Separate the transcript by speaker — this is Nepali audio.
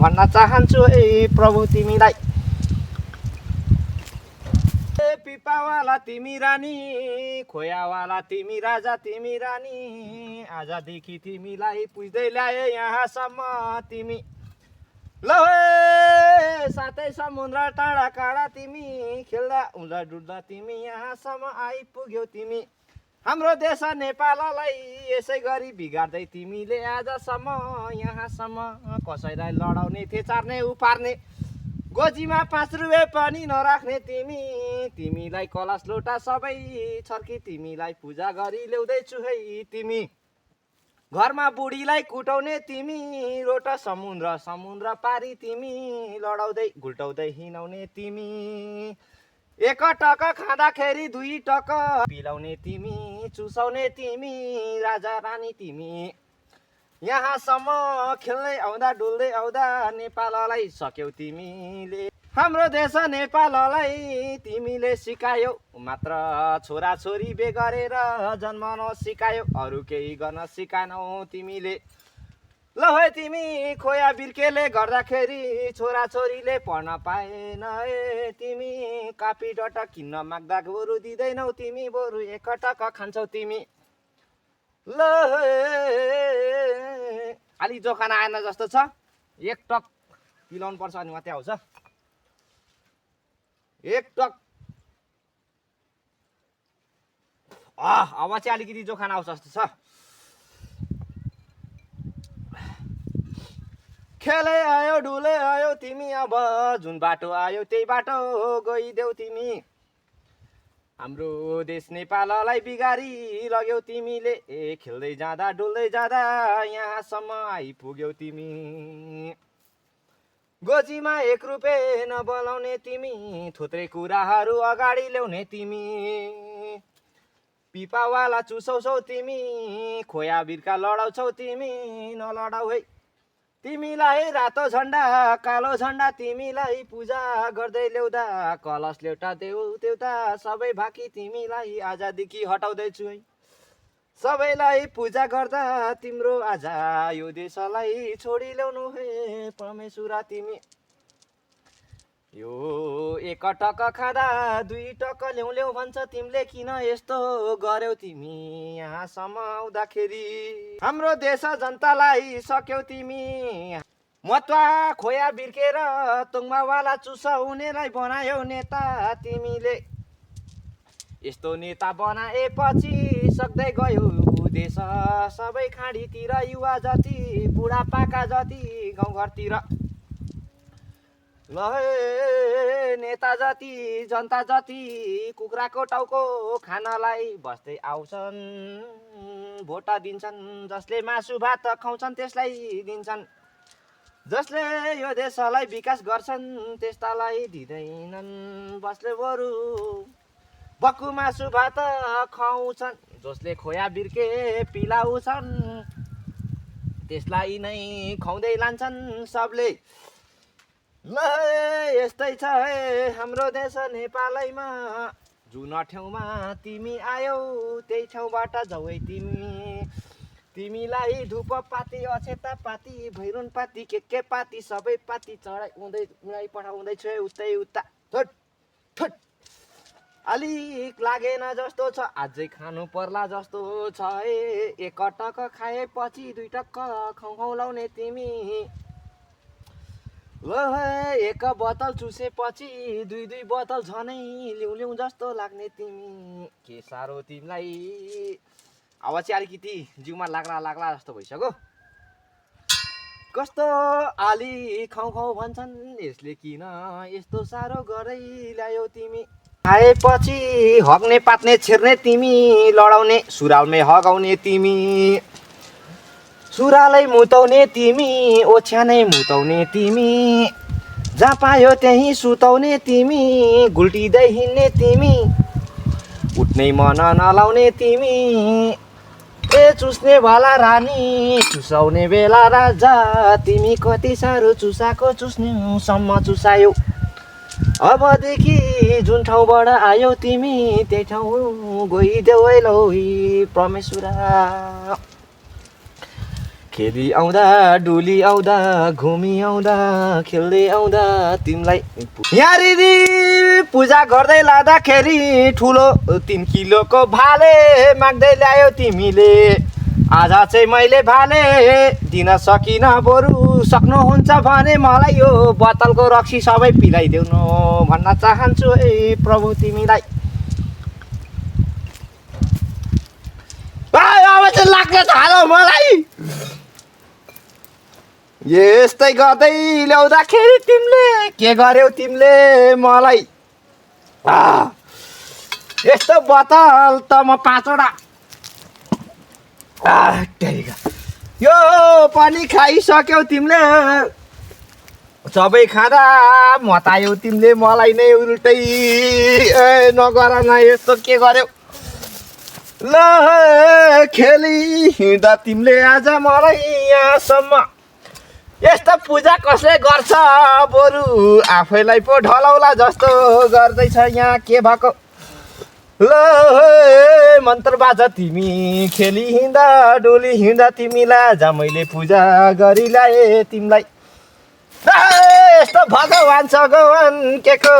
Speaker 1: भन्न चाहन्छु है प्रभु तिमीलाई। पिपावाला तिमी रानी, खोयावाला तिमी राजा तिमी रानी, आजदेखि तिमीलाई पुज्दै ल्याए यहाँसम्म तिमी। ल हे साथै समुद्र टाढा काँडा तिमी, खेल्दा उल्दा डुल्दा तिमी यहाँसम्म आइपुग्यौ तिमी। हाम्रो देश नेपाललाई यसै गरी बिगार्दै तिमीले आजसम्म यहाँसम्म। कसैलाई लडाउने थेचार्ने उपार्ने, गोजीमा 5 रुपियाँ पनि नराख्ने तिमी। तिमीलाई कलश लोटा सबै छर्की तिमीलाई पूजा गरी ल्याउँदैछु है तिमी। घरमा बुढीलाई कुटाउने तिमी, रोट समुद्र समुद्र पारी तिमी, लडाउँदै गुल्टाउँदै हिँडाउने तिमी। 1 टक खाँदाखेरि 2 टक पिलाउने तिमी, चुसाउने तिमी, राजा रानी तिमी। यहाँसम्म खेल्दै आउँदा डुल्दै आउँदा नेपाललाई सक्यौ तिमीले। हाम्रो देश नेपाललाई तिमीले सिकायौ, मात्र छोराछोरी बे गरेर जन्मन सिकायौ, अरू केही गर्न सिकानौ तिमीले। ल है तिमी खोया बिर्केले गर्दाखेरि छोराछोरीले पढ्न पाएन है तिमी। कापी डट किन्न माग्दा बरु दिँदैनौ तिमी, बरु 1 टक खान्छौ तिमी। ल अलि जोखाना आएन जस्तो छ, 1 टक पिलाउनु पर्छ अनि मात्रै आउँछ। 1 टक अब चाहिँ अलिकति जोखाना आउँछ जस्तो छ। खेले आयो डुले आयो तिमी, अब जुन बाटो आयो त्यही बाटो गइदेऊ तिमी। हाम्रो देश नेपाललाई बिगारी लग्यौ तिमीले, खेल्दै जाँदा डुल्दै जाँदा यहाँसम्म आइपुग्यौ तिमी। गोजीमा 1 रुपियाँ नबोलाउने तिमी, थुत्रै कुराहरू अगाडि ल्याउने तिमी। पिपावाला चुसाउँछौ तिमी, खोया बिर्का लडाउँछौ तिमी, नलडाऊ है। तिमीलाई रातो झन्डा कालो झन्डा तिमीलाई पूजा गर्दै ल्याउँदा, कलश ल्याउटा देऊ देउता सबै बाँकी तिमीलाई आजदेखि हटाउँदैछु है। सबैलाई पूजा गर्दा तिम्रो आज यो देशलाई छोडी ल्याउनु हे परमेश्वर तिमी। यो 1 टक खाँदा 2 टक ल्याउ ल्याउ भन्छ तिमीले, किन यस्तो गर्यौ तिमी यहाँसम्म आउँदाखेरि। हाम्रो देश जनतालाई सक्यौ तिमी, मतवा खोया बिर्केर तुङ्बावाला चुसाउनेलाई बनायौ नेता तिमीले। यस्तो नेता बनाएपछि सक्दै गयो देश सबै खाडीतिर, युवा जति बुढापाका जति गाउँघरतिर। ल नेता जति जनता जति कुखुराको टाउको खानलाई बस्दै आउँछन्, भोट दिन्छन्। जसले मासु भात खुवाउँछन् त्यसलाई दिन्छन्, जसले यो देशलाई विकास गर्छन् त्यस्तालाई दिँदैनन्। बसले बरु बक्कु मासु भात खुवाउँछन्, जसले खोया बिर्के पिलाउँछन् त्यसलाई नै खुवाउँदै लान्छन् सबले। ल यस्तै छ है हाम्रो देश नेपालैमा, जुन ठाउँमा तिमी आयौ त्यही ठाउँबाट जाऊ है तिमी। तिमीलाई धुप पाती अक्षता पाती भैरुन पाती के पाती सबै पाती उडाइ पठाउँदैछु है उतै उता। थोट थोट अलिक लागेन जस्तो छ, अझै खानु पर्ला जस्तो छ है। 1 टक खाएपछि 2 टक खुवाउलाउने तिमी। ल 1 बोतल चुसेपछि 2 बोतल झनै ल्याउ जस्तो लाग्ने तिमी। के साह्रो तिमीलाई, अब चाहिँ अलिकति जिउमा लाग्ला जस्तो भइसक्यो। कस्तो आली खाउ भन्छन्, यसले किन यस्तो साह्रो गरै ल्यायो तिमी। खाएपछि हग्ने पात्ने छिर्ने तिमी, लडाउने सुरालमै हगाउने तिमी। सुरालै मुताउने तिमी, ओछ्यानै मुताउने तिमी, जहाँ पायो त्यहीँ सुताउने तिमी। गुल्टिँदै हिँड्ने तिमी, उठ्नै मन नलाउने तिमी। ए चुस्ने भाला रानी चुसाउने बेला राजा, तिमी कति साह्रो चुसाको चुस्नेसम्म चुसायौ। अबदेखि जुन ठाउँबाट आयौ तिमी त्यही ठाउँ गइदेऊ है लौ परमेश्वर। खेली आउँदा डुली आउँदा घुमी आउँदा खेल्दै आउँदा तिमीलाई यहाँनिर पूजा गर्दै लाँदाखेरि ठुलो 3 किलोको भाले माग्दै ल्यायो तिमीले आज चाहिँ मैले भाले दिन सकिनँ बरु सक्नुहुन्छ भने मलाई यो बोतलको रक्सी सबै पिलाइदेउनु भन्न चाहन्छु है प्रभु तिमीलाई अब चाहिँ लाग्न थाल्यो मलाई यस्तै गर्दै ल्याउँदाखेरि तिमीले के गर्यौ तिमीले मलाई यस्तो बोतल त म 5 वटा यो पनि खाइसक्यौ तिमीले सबै खाँदा मतायौ तिमीले मलाई नै उल्टै नगर न यस्तो के गर्यौ ल खेली हिँड्दा तिमीले आज मलाई यहाँसम्म यस्तो पूजा कसले गर्छ बरु आफैलाई पो ढलाउला जस्तो गर्दैछ यहाँ के भएको ल मन्त्र बाजा तिमी खेली हिँड्दा डोली हिँड्दा तिमीलाई आज मैले पूजा गरी ल्याएँ तिमीलाई यस्तो भगवान सगवान के को